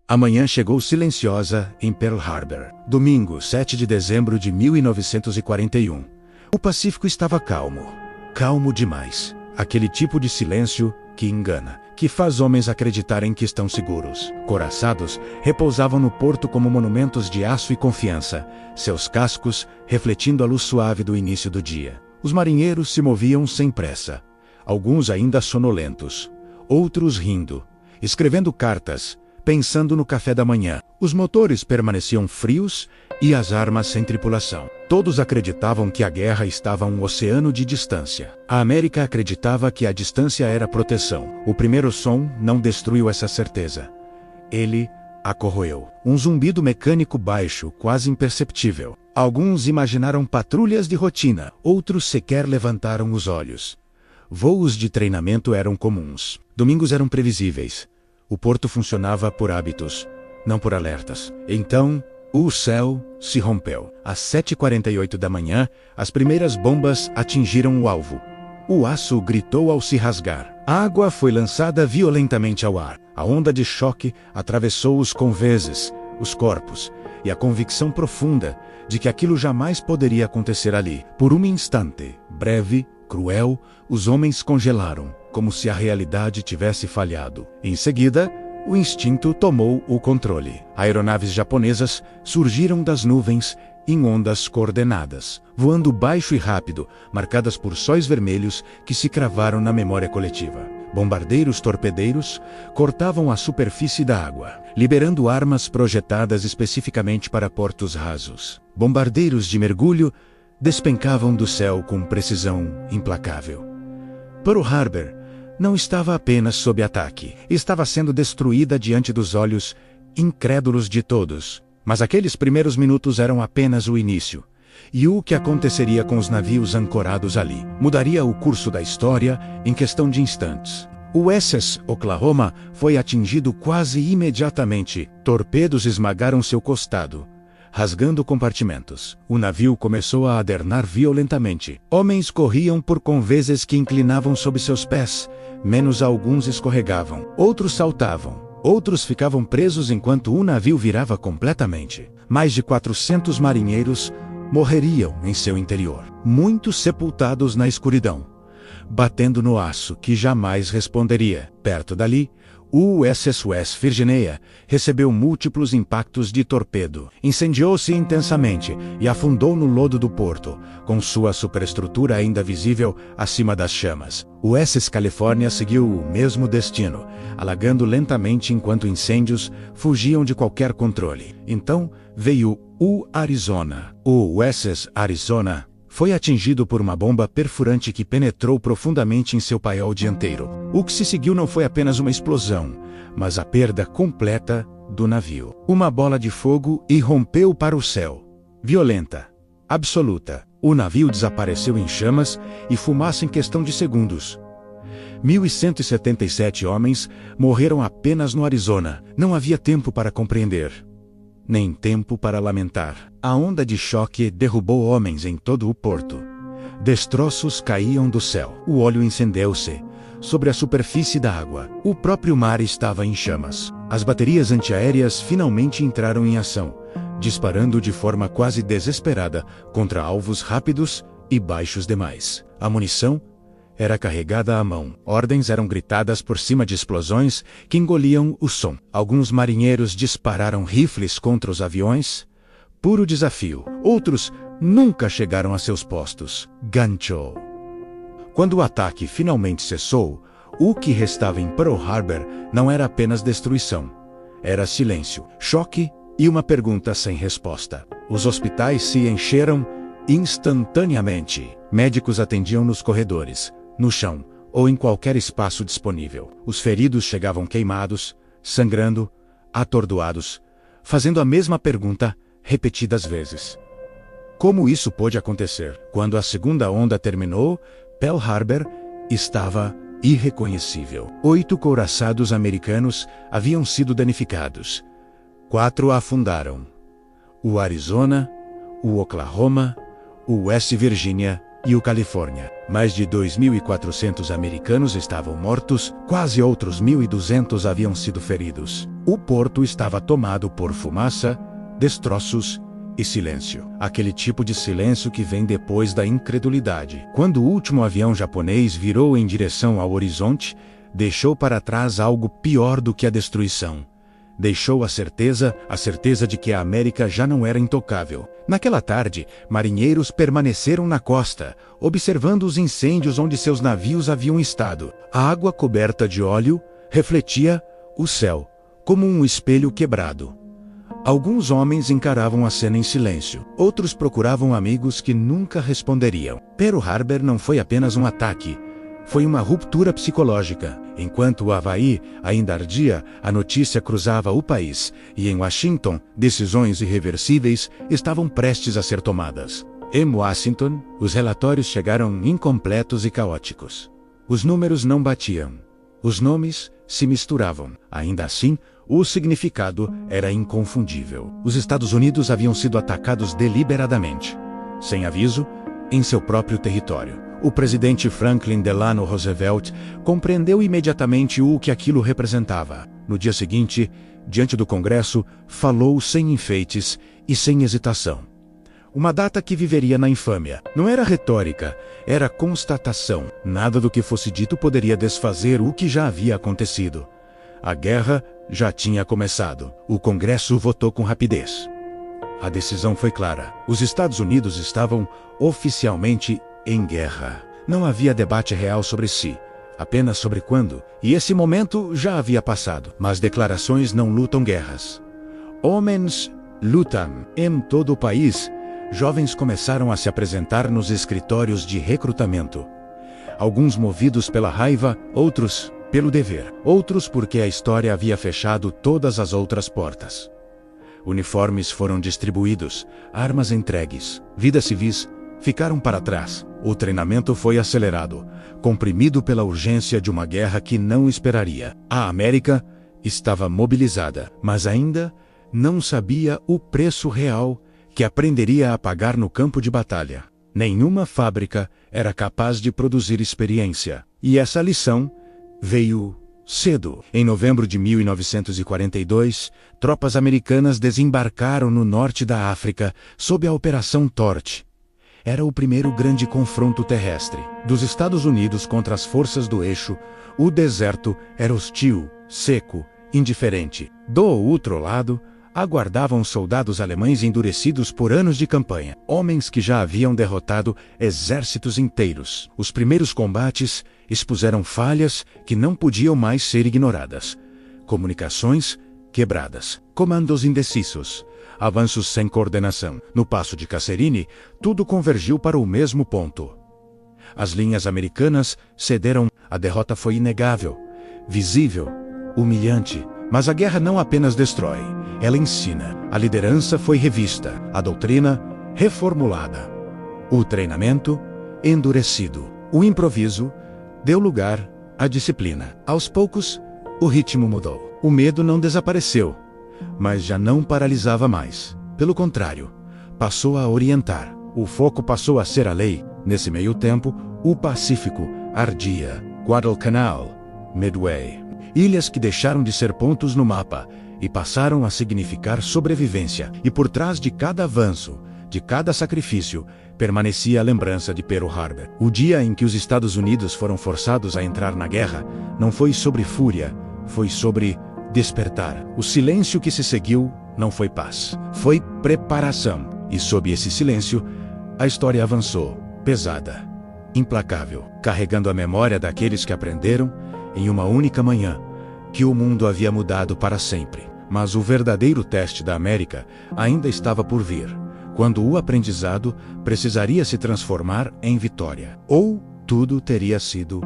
A manhã chegou silenciosa em Pearl Harbor. Domingo, 7 de dezembro de 1941. O Pacífico estava calmo. Calmo demais. Aquele tipo de silêncio que engana, que faz homens acreditarem que estão seguros. Couraçados repousavam no porto como monumentos de aço e confiança, seus cascos refletindo a luz suave do início do dia. Os marinheiros se moviam sem pressa, alguns ainda sonolentos, outros rindo, escrevendo cartas, pensando no café da manhã. Os motores permaneciam frios e as armas sem tripulação. Todos acreditavam que a guerra estava a um oceano de distância. A América acreditava que a distância era proteção. O primeiro som não destruiu essa certeza. Ele a corroeu. Um zumbido mecânico baixo, quase imperceptível. Alguns imaginaram patrulhas de rotina, outros sequer levantaram os olhos. Voos de treinamento eram comuns. Domingos eram previsíveis. O porto funcionava por hábitos, não por alertas. Então, o céu se rompeu. Às 7h48 da manhã, as primeiras bombas atingiram o alvo. O aço gritou ao se rasgar. A água foi lançada violentamente ao ar. A onda de choque atravessou os conveses, os corpos, e a convicção profunda de que aquilo jamais poderia acontecer ali. Por um instante, breve, cruel, os homens congelaram, como se a realidade tivesse falhado. Em seguida, o instinto tomou o controle. Aeronaves japonesas surgiram das nuvens em ondas coordenadas, voando baixo e rápido, marcadas por sóis vermelhos que se cravaram na memória coletiva. Bombardeiros torpedeiros cortavam a superfície da água, liberando armas projetadas especificamente para portos rasos. Bombardeiros de mergulho despencavam do céu com precisão implacável. Pearl Harbor não estava apenas sob ataque, estava sendo destruída diante dos olhos incrédulos de todos. Mas aqueles primeiros minutos eram apenas o início. E o que aconteceria com os navios ancorados ali mudaria o curso da história em questão de instantes. O USS Oklahoma foi atingido quase imediatamente. Torpedos esmagaram seu costado, rasgando compartimentos. O navio começou a adernar violentamente. Homens corriam por conveses que inclinavam sob seus pés, menos alguns escorregavam. Outros saltavam. Outros ficavam presos enquanto o navio virava completamente. Mais de 400 marinheiros morreriam em seu interior, muitos sepultados na escuridão, batendo no aço que jamais responderia. Perto dali, o USS West Virginia recebeu múltiplos impactos de torpedo. Incendiou-se intensamente e afundou no lodo do porto, com sua superestrutura ainda visível acima das chamas. O USS California seguiu o mesmo destino, alagando lentamente enquanto incêndios fugiam de qualquer controle. Então veio o Arizona. O USS Arizona foi atingido por uma bomba perfurante que penetrou profundamente em seu paiol dianteiro. O que se seguiu não foi apenas uma explosão, mas a perda completa do navio. Uma bola de fogo irrompeu para o céu. Violenta, absoluta. O navio desapareceu em chamas e fumaça em questão de segundos. 1.177 homens morreram apenas no Arizona. Não havia tempo para compreender, nem tempo para lamentar. A onda de choque derrubou homens em todo o porto. Destroços caíam do céu. O óleo incendeu-se sobre a superfície da água. O próprio mar estava em chamas. As baterias antiaéreas finalmente entraram em ação, disparando de forma quase desesperada contra alvos rápidos e baixos demais. A munição era carregada à mão. Ordens eram gritadas por cima de explosões que engoliam o som. Alguns marinheiros dispararam rifles contra os aviões. Puro desafio. Outros nunca chegaram a seus postos. Gancho. Quando o ataque finalmente cessou, o que restava em Pearl Harbor não era apenas destruição. Era silêncio, choque e uma pergunta sem resposta. Os hospitais se encheram instantaneamente. Médicos atendiam nos corredores, no chão ou em qualquer espaço disponível. Os feridos chegavam queimados, sangrando, atordoados, fazendo a mesma pergunta repetidas vezes. Como isso pôde acontecer? Quando a segunda onda terminou, Pearl Harbor estava irreconhecível. 8 couraçados americanos haviam sido danificados. 4 afundaram: o Arizona, o Oklahoma, o West Virginia e o Califórnia. Mais de 2.400 americanos estavam mortos, quase outros 1.200 haviam sido feridos. O porto estava tomado por fumaça, destroços e silêncio. Aquele tipo de silêncio que vem depois da incredulidade. Quando o último avião japonês virou em direção ao horizonte, deixou para trás algo pior do que a destruição. Deixou a certeza de que a América já não era intocável. Naquela tarde, marinheiros permaneceram na costa, observando os incêndios onde seus navios haviam estado. A água coberta de óleo refletia o céu, como um espelho quebrado. Alguns homens encaravam a cena em silêncio. Outros procuravam amigos que nunca responderiam. Pearl Harbor não foi apenas um ataque. Foi uma ruptura psicológica. Enquanto o Havaí ainda ardia, a notícia cruzava o país, e em Washington, decisões irreversíveis estavam prestes a ser tomadas. Em Washington, os relatórios chegaram incompletos e caóticos. Os números não batiam. Os nomes se misturavam. Ainda assim, o significado era inconfundível. Os Estados Unidos haviam sido atacados deliberadamente, sem aviso, em seu próprio território. O presidente Franklin Delano Roosevelt compreendeu imediatamente o que aquilo representava. No dia seguinte, diante do Congresso, falou sem enfeites e sem hesitação. Uma data que viveria na infâmia. Não era retórica, era constatação. Nada do que fosse dito poderia desfazer o que já havia acontecido. A guerra já tinha começado. O Congresso votou com rapidez. A decisão foi clara. Os Estados Unidos estavam oficialmente em guerra. Não havia debate real sobre si, apenas sobre quando, e esse momento já havia passado. Mas declarações não lutam guerras. Homens lutam. Em todo o país, jovens começaram a se apresentar nos escritórios de recrutamento. Alguns movidos pela raiva, outros pelo dever, outros porque a história havia fechado todas as outras portas. Uniformes foram distribuídos, armas entregues, vidas civis ficaram para trás. O treinamento foi acelerado, comprimido pela urgência de uma guerra que não esperaria. A América estava mobilizada, mas ainda não sabia o preço real que aprenderia a pagar no campo de batalha. Nenhuma fábrica era capaz de produzir experiência. E essa lição veio cedo. Em novembro de 1942, tropas americanas desembarcaram no norte da África sob a Operação Torch. Era o primeiro grande confronto terrestre. Dos Estados Unidos contra as forças do eixo, o deserto era hostil, seco, indiferente. Do outro lado, aguardavam soldados alemães endurecidos por anos de campanha. Homens que já haviam derrotado exércitos inteiros. Os primeiros combates expuseram falhas que não podiam mais ser ignoradas. Comunicações quebradas. Comandos indecisos. Avanços sem coordenação. No Passo de Kasserine, tudo convergiu para o mesmo ponto. As linhas americanas cederam. A derrota foi inegável, visível, humilhante. Mas a guerra não apenas destrói, ela ensina. A liderança foi revista, a doutrina reformulada. O treinamento endurecido. O improviso deu lugar à disciplina. Aos poucos, o ritmo mudou. O medo não desapareceu, mas já não paralisava mais. Pelo contrário, passou a orientar. O foco passou a ser a lei. Nesse meio tempo, o Pacífico ardia. Guadalcanal, Midway. Ilhas que deixaram de ser pontos no mapa e passaram a significar sobrevivência. E por trás de cada avanço, de cada sacrifício, permanecia a lembrança de Pearl Harbor. O dia em que os Estados Unidos foram forçados a entrar na guerra não foi sobre fúria, foi sobre despertar. O silêncio que se seguiu não foi paz, foi preparação. E sob esse silêncio, a história avançou, pesada, implacável, carregando a memória daqueles que aprenderam, em uma única manhã, que o mundo havia mudado para sempre. Mas o verdadeiro teste da América ainda estava por vir, quando o aprendizado precisaria se transformar em vitória. Ou tudo teria sido